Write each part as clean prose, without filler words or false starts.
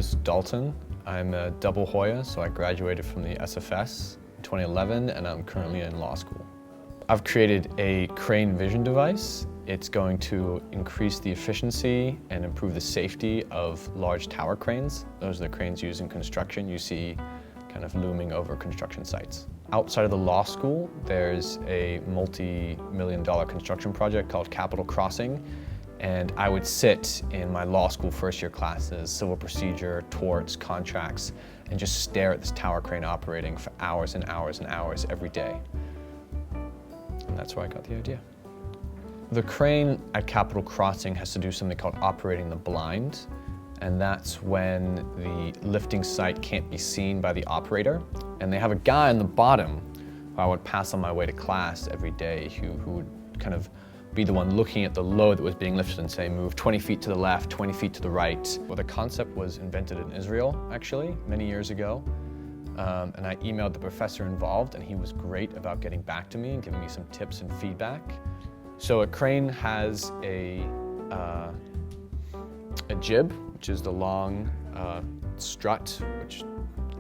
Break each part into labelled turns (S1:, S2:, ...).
S1: is Dalton. I'm a double Hoya, so I graduated from the SFS in 2011 and I'm currently in law school. I've created a crane vision device. It's going to increase the efficiency and improve the safety of large tower cranes. Those are the cranes used in construction you see kind of looming over construction sites. Outside of the law school, there's a multi-million-dollar construction project called Capital Crossing, and I would sit in my law school first-year classes, civil procedure, torts, contracts, and just stare at this tower crane operating for hours and hours and hours every day. And that's where I got the idea. The crane at Capital Crossing has to do something called operating the blind, and that's when the lifting site can't be seen by the operator. And they have a guy on the bottom who I would pass on my way to class every day who would kind of be the one looking at the load that was being lifted and say, move 20 feet to the left, 20 feet to the right. Well, the concept was invented in Israel, actually, many years ago. And I emailed the professor involved, and he was great about getting back to me and giving me some tips and feedback. So a crane has a jib, which is the long strut, which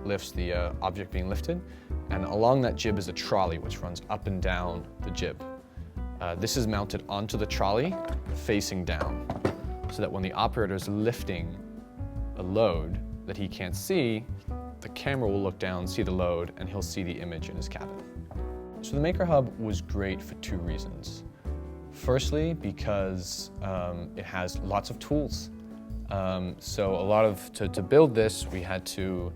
S1: lifts the object being lifted. And along that jib is a trolley, which runs up and down the jib. This is mounted onto the trolley, facing down, so that when the operator is lifting a load that he can't see, the camera will look down, see the load, and he'll see the image in his cabin. So the Maker Hub was great for two reasons. Firstly, because it has lots of tools. So to build this, we had to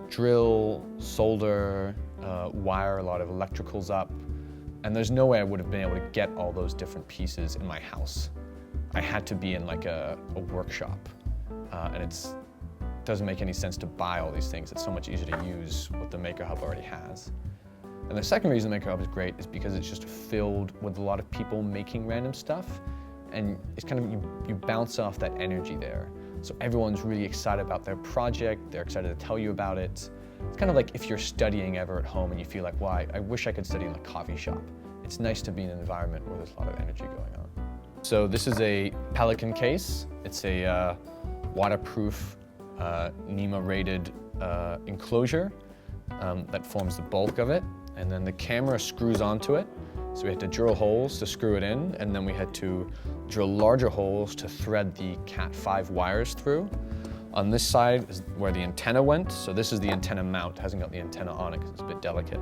S1: drill, solder, wire a lot of electricals up, and there's no way I would have been able to get all those different pieces in my house. I had to be in like a workshop, and it doesn't make any sense to buy all these things. It's so much easier to use what the Maker Hub already has. And the second reason the Maker Hub is great is because it's just filled with a lot of people making random stuff, and it's kind of, you bounce off that energy there. So everyone's really excited about their project, they're excited to tell you about it. It's kind of like if you're studying ever at home and you feel like, well, I wish I could study in a coffee shop. It's nice to be in an environment where there's a lot of energy going on. So this is a Pelican case. It's a waterproof, NEMA-rated enclosure that forms the bulk of it. And then the camera screws onto it. So we had to drill holes to screw it in, and then we had to drill larger holes to thread the Cat5 wires through. On this side is where the antenna went. So this is the antenna mount. It hasn't got the antenna on it because it's a bit delicate.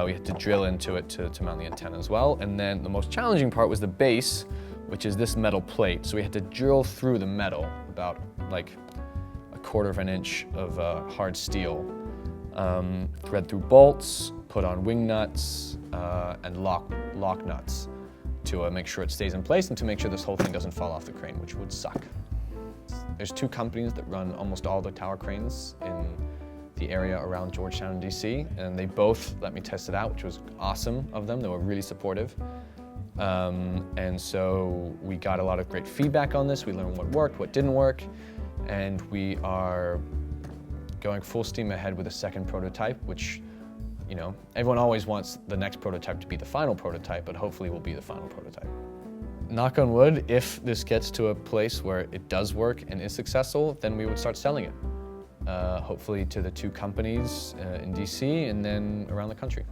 S1: We had to drill into it to mount the antenna as well. And then the most challenging part was the base, which is this metal plate. So we had to drill through the metal, about like 1/4 of an inch of hard steel, thread through bolts, put on wing nuts, and lock nuts to make sure it stays in place and to make sure this whole thing doesn't fall off the crane, which would suck. There's two companies that run almost all the tower cranes in the area around Georgetown and DC, and they both let me test it out, which was awesome of them. They were really supportive. And so we got a lot of great feedback on this. We learned what worked, what didn't work, and we are going full steam ahead with a second prototype, which, you know, everyone always wants the next prototype to be the final prototype, but hopefully will be the final prototype. Knock on wood, if this gets to a place where it does work and is successful, then we would start selling it. Hopefully to the two companies in DC and then around the country.